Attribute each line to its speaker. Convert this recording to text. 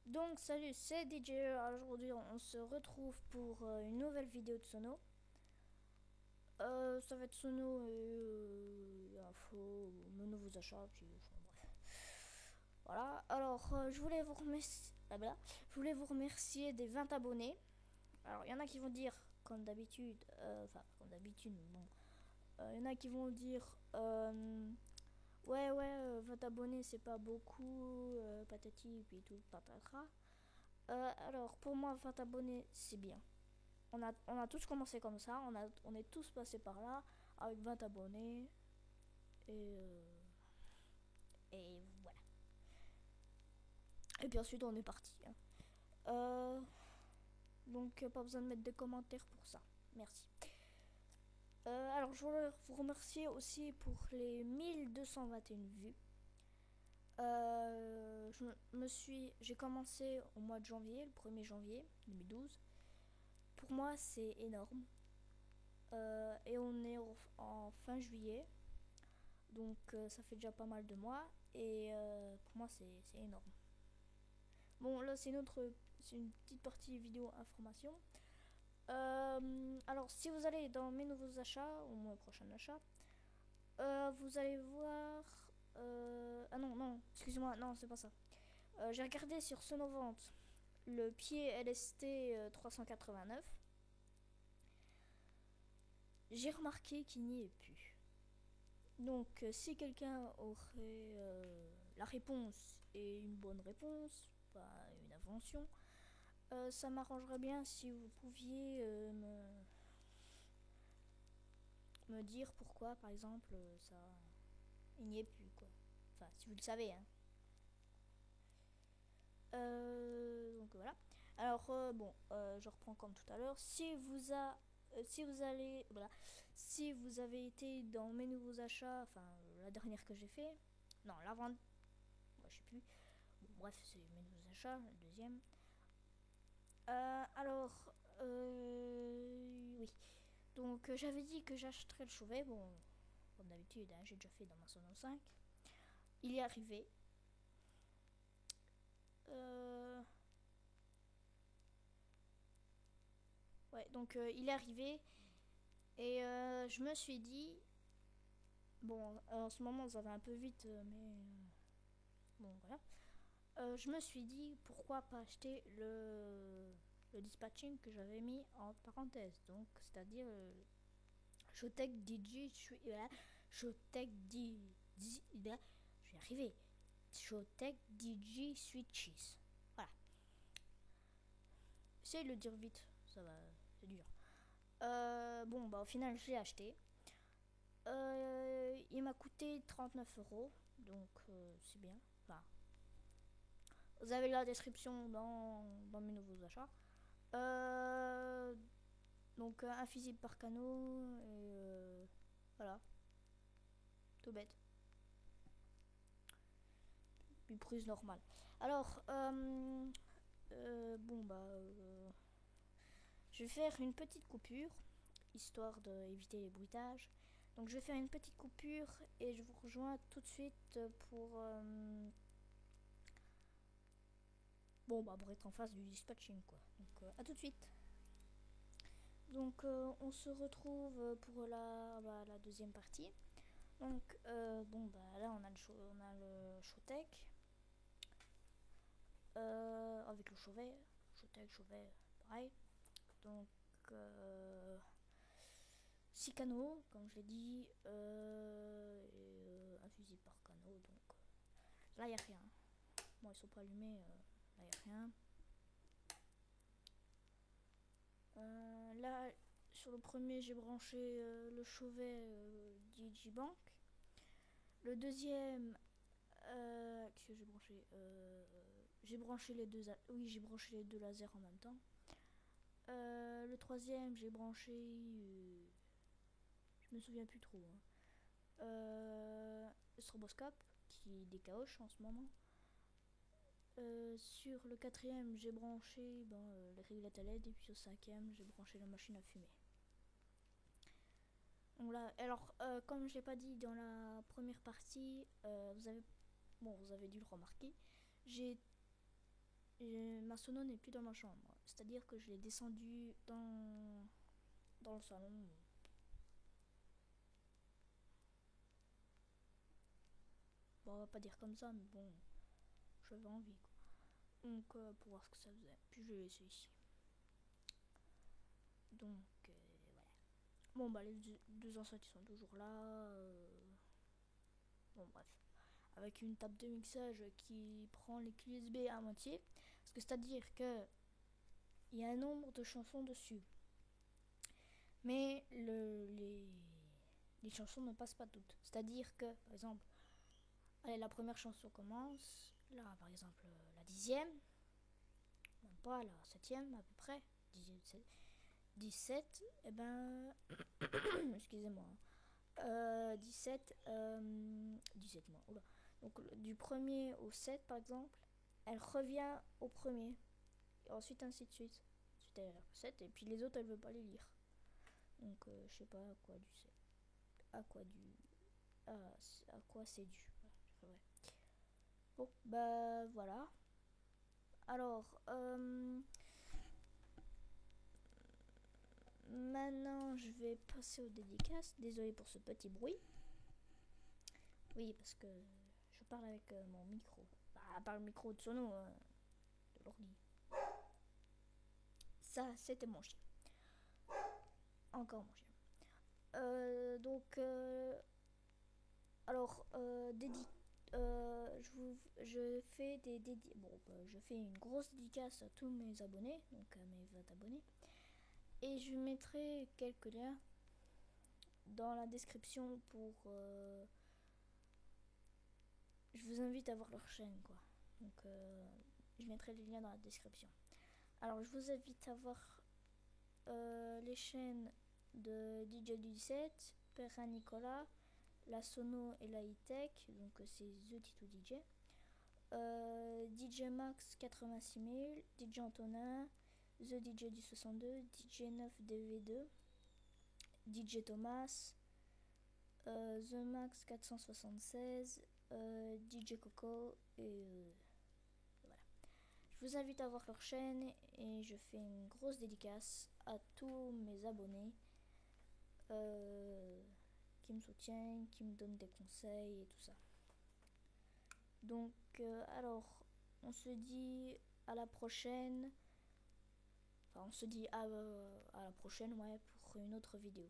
Speaker 1: Donc salut, c'est DJ. Aujourd'hui on se retrouve pour une nouvelle vidéo de Sono. Ça va être Sono et info, mes nouveaux achats, puis bref. Voilà, alors je voulais vous remercier des 20 abonnés. Alors il y en a qui vont dire comme d'habitude, bon, il y en a qui vont dire ouais 20 abonnés c'est pas beaucoup, patati puis tout patatra. Alors pour moi 20 abonnés c'est bien. On a tous commencé comme ça, on est tous passés par là avec 20 abonnés et voilà. Et puis ensuite on est parti. Donc pas besoin de mettre des commentaires pour ça. Merci. Alors je voulais vous remercier aussi pour les 1221 vues. J'ai commencé au mois de janvier, le 1er janvier 2012. Pour moi c'est énorme. Et on est en fin juillet. Donc ça fait déjà pas mal de mois. Et pour moi c'est énorme. Bon là c'est une petite partie vidéo information. Alors si vous allez dans mes nouveaux achats ou mon prochain achat, vous allez voir ah non excusez-moi, non c'est pas ça. J'ai regardé sur Sonovente le pied LST 389. J'ai remarqué qu'il n'y est plus. Donc si quelqu'un aurait la réponse et une bonne réponse, pas une invention, ça m'arrangerait bien si vous pouviez me dire pourquoi par exemple ça il n'y est plus quoi. Enfin si vous le savez hein. Donc voilà. Alors bon, je reprends comme tout à l'heure. Si vous avez été dans mes nouveaux achats, enfin la dernière que j'ai fait, non l'avant, je sais plus. Bon, bref, c'est mes nouveaux achats, le deuxième. Alors oui. Donc j'avais dit que j'achèterais le Chauvet. Bon, comme d'habitude, hein, j'ai déjà fait dans ma Sono 5. Il est arrivé. Ouais, donc il est arrivé et je me suis dit, bon, en ce moment ça va un peu vite, mais bon voilà. Je me suis dit pourquoi pas acheter le dispatching que j'avais mis en parenthèse, donc c'est-à-dire Showtek DJ, Showtek DJ, je vais y arriver. Showtek DJ Switches. Voilà. Essayez de le dire vite, ça va, c'est dur. Bon, bah au final, je l'ai acheté. Il m'a coûté 39 €, donc c'est bien. Enfin, vous avez la description dans mes nouveaux achats. Donc un fusible par canot et voilà, tout bête. Puis prise normale. Alors bon bah je vais faire une petite coupure histoire d'éviter les bruitages. Donc je vais faire une petite coupure et je vous rejoins tout de suite pour pour être en face du dispatching quoi. Donc à tout de suite. Donc on se retrouve pour la deuxième partie. Donc là on a le Showtek avec le Chauvet, Chauvet, pareil. Donc 6 canaux comme je l'ai dit, et un fusil par canot. Donc là il n'y a rien. Bon ils sont pas allumés, là il n'y a rien. Là sur le premier j'ai branché le Chauvet Digibank. Le deuxième qu'est-ce que j'ai branché, j'ai branché les deux j'ai branché les deux lasers en même temps. Le troisième j'ai branché je me souviens plus trop hein. Stroboscope qui décaoche en ce moment. Sur le quatrième j'ai branché les réglates à LED et puis au cinquième j'ai branché la machine à fumer. Alors, comme je l'ai pas dit dans la première partie, vous avez dû le remarquer, ma sono n'est plus dans ma chambre. C'est-à-dire que je l'ai descendue dans le salon. Bon, on va pas dire comme ça, mais bon, j'avais envie, quoi. Donc, pour voir ce que ça faisait. Puis je l'ai laissé ici. Donc, voilà. Bon, bah, les deux enceintes, ils sont toujours là. Bon, bref. Avec une table de mixage qui prend les clés USB à moitié. Parce que c'est-à-dire que il y a un nombre de chansons dessus. Mais les chansons ne passent pas toutes. C'est-à-dire que, par exemple, allez, la première chanson commence. Là, par exemple, la 10e. Même pas, la 7e à peu près. 17, et ben. Excusez-moi. 17 mois. Oula. Donc, du premier au 7, par exemple, elle revient au premier. Et ensuite, ainsi de suite. Ensuite, elle est 7, et puis les autres, elle veut pas les lire. Donc, je sais pas à quoi à quoi c'est dû. Ouais. Bon, bah voilà. Alors, maintenant, je vais passer aux dédicaces. Désolé pour ce petit bruit. Oui, parce que je parle avec mon micro. Bah, par le micro de sono de l'ordi. Ça, c'était mon chien. Encore mon chien. Alors, je fais je fais une grosse dédicace à tous mes abonnés, donc à mes 20 abonnés. Et je mettrai quelques liens dans la description pour... je vous invite à voir leur chaîne, quoi. Donc, je mettrai les liens dans la description. Alors, je vous invite à voir les chaînes de DJ 17, Père Nicolas, la Sono et la E-Tech, donc c'est The Tito DJ. DJ Max 86000, DJ Antonin, The DJ du 62, DJ 9 DV2, DJ Thomas, The Max 476, DJ Coco et voilà. Je vous invite à voir leur chaîne et je fais une grosse dédicace à tous mes abonnés qui me soutiennent, qui me donnent des conseils et tout ça. Donc, alors, on se dit à la prochaine. Enfin, on se dit à la prochaine, ouais, pour une autre vidéo.